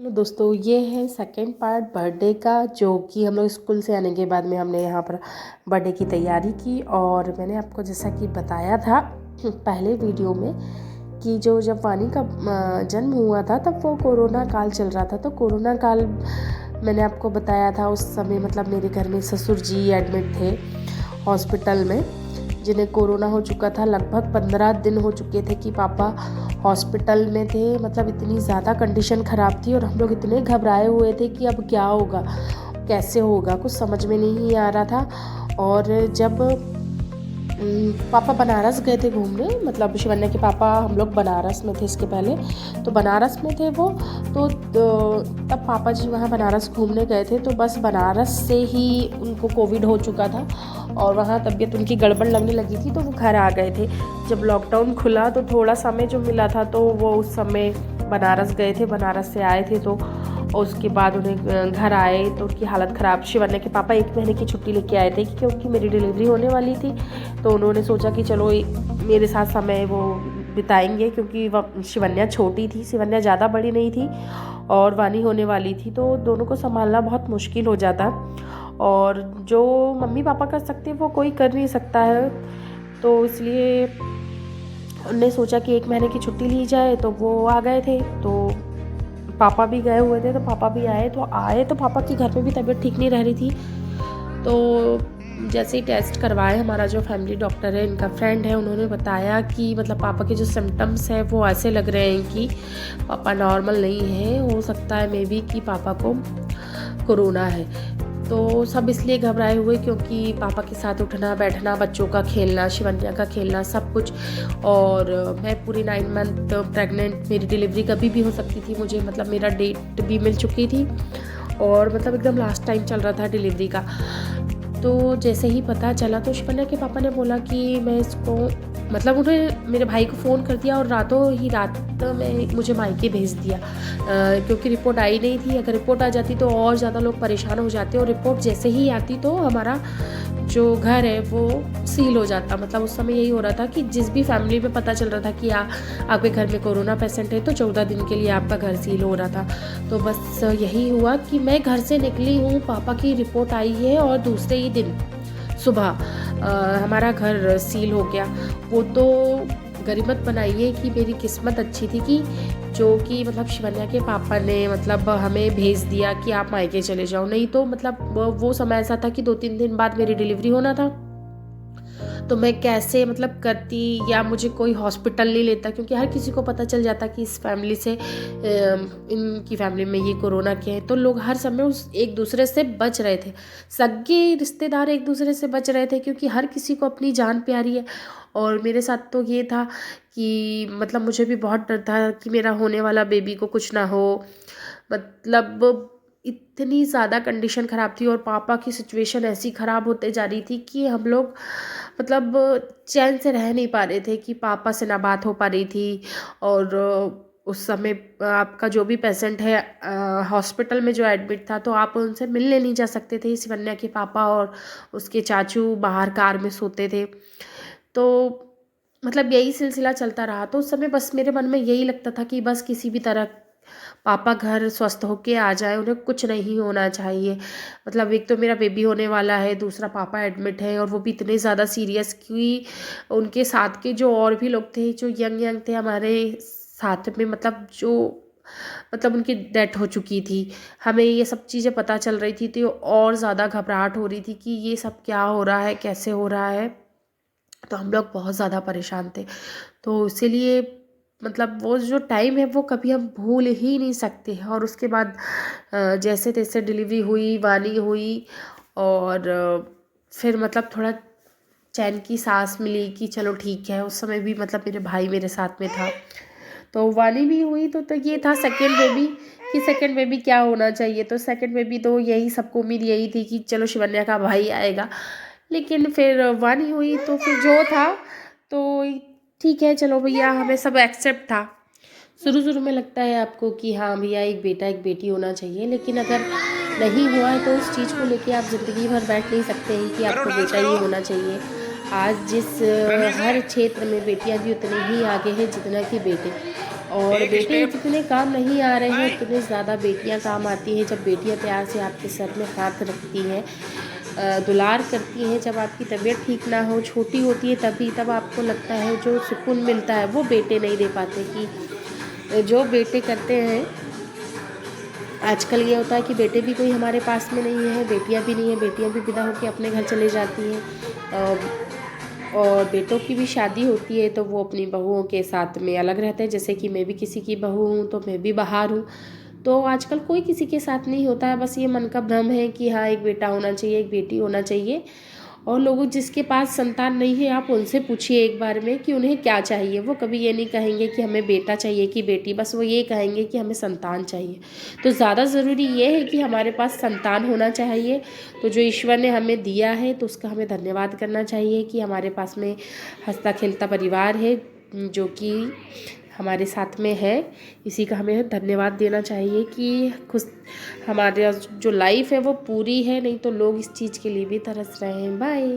Hello दोस्तों, ये है सेकंड पार्ट बर्थडे का, जो कि हम लोग स्कूल से आने के बाद में हमने यहाँ पर बर्थडे की तैयारी की। और मैंने आपको जैसा कि बताया था पहले वीडियो में कि जब वानी का जन्म हुआ था तब वो कोरोना काल चल रहा था। तो कोरोना काल मैंने आपको बताया था, उस समय मतलब मेरे घर में ससुर जी एडमिट थे हॉस्पिटल में, जिन्हें कोरोना हो चुका था। लगभग 15 दिन हो चुके थे कि पापा हॉस्पिटल में थे। मतलब इतनी ज़्यादा कंडीशन ख़राब थी और हम लोग इतने घबराए हुए थे कि अब क्या होगा, कैसे होगा, कुछ समझ में नहीं आ रहा था। और जब पापा बनारस गए थे घूमने, मतलब शिवन्या के पापा, हम लोग बनारस में थे इसके पहले, तो बनारस में थे वो। तो तब पापा जी वहाँ बनारस घूमने गए थे, तो बस बनारस से ही उनको कोविड हो चुका था और वहाँ तबीयत उनकी गड़बड़ लगने लगी थी, तो वो घर आ गए थे। जब लॉकडाउन खुला तो थोड़ा समय जो मिला था, तो वो उस समय बनारस गए थे, बनारस से आए थे। तो उसके बाद उन्हें घर आए तो उनकी हालत ख़राब। शिवन्या के पापा 1 महीने की छुट्टी लेके आए थे क्योंकि मेरी डिलीवरी होने वाली थी। तो उन्होंने सोचा कि चलो मेरे साथ समय वो बिताएंगे, क्योंकि शिवन्या छोटी थी, शिवन्या ज़्यादा बड़ी नहीं थी और वानी होने वाली थी, तो दोनों को संभालना बहुत मुश्किल हो जाता। और जो मम्मी पापा कर सकते हैं वो कोई कर नहीं सकता है। तो इसलिए उन्होंने सोचा कि 1 महीने की छुट्टी ली जाए, तो वो आ गए थे। तो पापा भी गए हुए थे, तो पापा भी आए तो पापा की घर में भी तबीयत ठीक नहीं रह रही थी। तो जैसे ही टेस्ट करवाए, हमारा जो फैमिली डॉक्टर है, इनका फ्रेंड है, उन्होंने बताया कि मतलब पापा के जो सिम्टम्स हैं वो ऐसे लग रहे हैं कि पापा नॉर्मल नहीं है, हो सकता है मे बी कि पापा को कोरोना है। तो सब इसलिए घबराए हुए क्योंकि पापा के साथ उठना बैठना, बच्चों का खेलना, शिवन्या का खेलना, सब कुछ। और मैं पूरी 9 मंथ प्रेग्नेंट, मेरी डिलीवरी कभी भी हो सकती थी मुझे, मतलब मेरा डेट भी मिल चुकी थी और मतलब एकदम लास्ट टाइम चल रहा था डिलीवरी का। तो जैसे ही पता चला तो शिवन्या के पापा ने बोला कि मैं इसको, मतलब उन्हें मेरे भाई को फ़ोन कर दिया और रातों ही रात में मुझे मायके भेज दिया, क्योंकि रिपोर्ट आई नहीं थी। अगर रिपोर्ट आ जाती तो और ज़्यादा लोग परेशान हो जाते, और रिपोर्ट जैसे ही आती तो हमारा जो घर है वो सील हो जाता। मतलब उस समय यही हो रहा था कि जिस भी फैमिली में पता चल रहा था कि आपके घर में कोरोना पेशेंट है, तो 14 दिन के लिए आपका घर सील हो रहा था। तो बस यही हुआ कि मैं घर से निकली हूँ, पापा की रिपोर्ट आई है और दूसरे ही दिन सुबह हमारा घर सील हो गया। वो तो गरीबत बनाइए कि मेरी किस्मत अच्छी थी कि जो कि मतलब शिवन्या के पापा ने मतलब हमें भेज दिया कि आप मायके चले जाओ, नहीं तो मतलब वो समय ऐसा था कि 2-3 दिन बाद मेरी डिलीवरी होना था। तो मैं कैसे मतलब करती, या मुझे कोई हॉस्पिटल नहीं लेता, क्योंकि हर किसी को पता चल जाता कि इस फैमिली से इनकी फैमिली में ये कोरोना के हैं। तो लोग हर समय उस एक दूसरे से बच रहे थे, सगे रिश्तेदार एक दूसरे से बच रहे थे, क्योंकि हर किसी को अपनी जान प्यारी है। और मेरे साथ तो ये था कि मतलब मुझे भी बहुत डर था कि मेरा होने वाला बेबी को कुछ ना हो। मतलब इतनी ज़्यादा कंडीशन ख़राब थी और पापा की सिचुएशन ऐसी ख़राब होते जा रही थी कि हम लोग मतलब चैन से रह नहीं पा रहे थे कि पापा से ना बात हो पा रही थी। और उस समय आपका जो भी पेशेंट है हॉस्पिटल में जो एडमिट था, तो आप उनसे मिलने नहीं जा सकते थे। शिवन्या के पापा और उसके चाचू बाहर कार में सोते थे। तो मतलब यही सिलसिला चलता रहा। तो उस समय बस मेरे मन में यही लगता था कि बस किसी भी तरह पापा घर स्वस्थ होके आ जाए, उन्हें कुछ नहीं होना चाहिए। मतलब एक तो मेरा बेबी होने वाला है, दूसरा पापा एडमिट है, और वो भी इतने ज़्यादा सीरियस कि उनके साथ के जो और भी लोग थे, जो यंग यंग थे हमारे साथ में, मतलब जो मतलब उनकी डेथ हो चुकी थी। हमें ये सब चीज़ें पता चल रही थी, तो और ज़्यादा घबराहट हो रही थी कि ये सब क्या हो रहा है, कैसे हो रहा है। तो हम लोग बहुत ज़्यादा परेशान थे। तो इसीलिए मतलब वो जो टाइम है वो कभी हम भूल ही नहीं सकते। और उसके बाद जैसे तैसे डिलीवरी हुई, वानी हुई, और फिर मतलब थोड़ा चैन की सांस मिली कि चलो ठीक है। उस समय भी मतलब मेरे भाई मेरे साथ में था, तो वानी भी हुई। तो ये था सेकेंड बेबी, कि सेकेंड बेबी क्या होना चाहिए। तो सेकेंड बेबी तो यही सबको उम्मीद यही थी कि चलो शिवन्या का भाई आएगा। लेकिन फिर वानी हुई तो फिर जो था, तो ठीक है चलो भैया, हमें सब एक्सेप्ट था। शुरू शुरू में लगता है आपको कि हाँ भैया, एक बेटा एक बेटी होना चाहिए, लेकिन अगर नहीं हुआ है तो उस चीज़ को लेके आप ज़िंदगी भर बैठ नहीं सकते हैं कि आपको बेटा ही होना चाहिए। आज जिस हर क्षेत्र में बेटियां भी उतनी ही आगे हैं जितना कि बेटे। और बेटे जितने काम नहीं आ रहे हैं उतने ज़्यादा बेटियां काम आती हैं। जब बेटियां प्यार से आपके सर में हाथ रखती हैं, दुलार करती हैं, जब आपकी तबीयत ठीक ना हो, छोटी होती है तब आपको लगता है जो सुकून मिलता है वो बेटे नहीं दे पाते। कि जो बेटे करते हैं, आजकल ये होता है कि बेटे भी कोई हमारे पास में नहीं है, बेटियां भी नहीं है, बेटियां भी विदा होकर अपने घर चले जाती हैं। और बेटों की भी शादी होती है तो वो अपनी बहुओं के साथ में अलग रहते हैं। जैसे कि मैं भी किसी की बहू हूँ तो मैं भी बाहर हूँ, तो आजकल कोई किसी के साथ नहीं होता है। बस ये मन का भ्रम है कि हाँ, एक बेटा होना चाहिए, एक बेटी होना चाहिए। और लोगों जिसके पास संतान नहीं है, आप उनसे पूछिए एक बार में कि उन्हें क्या चाहिए। वो कभी ये नहीं कहेंगे कि हमें बेटा चाहिए कि बेटी, बस वो ये कहेंगे कि हमें संतान चाहिए। तो ज़्यादा ज़रूरी ये है कि हमारे पास संतान होना चाहिए। तो जो ईश्वर ने हमें दिया है तो उसका हमें धन्यवाद करना चाहिए कि हमारे पास में हंसता खेलता परिवार है जो कि हमारे साथ में है। इसी का हमें धन्यवाद देना चाहिए कि खुश हमारे जो लाइफ है वो पूरी है। नहीं तो लोग इस चीज़ के लिए भी तरस रहे हैं। बाय।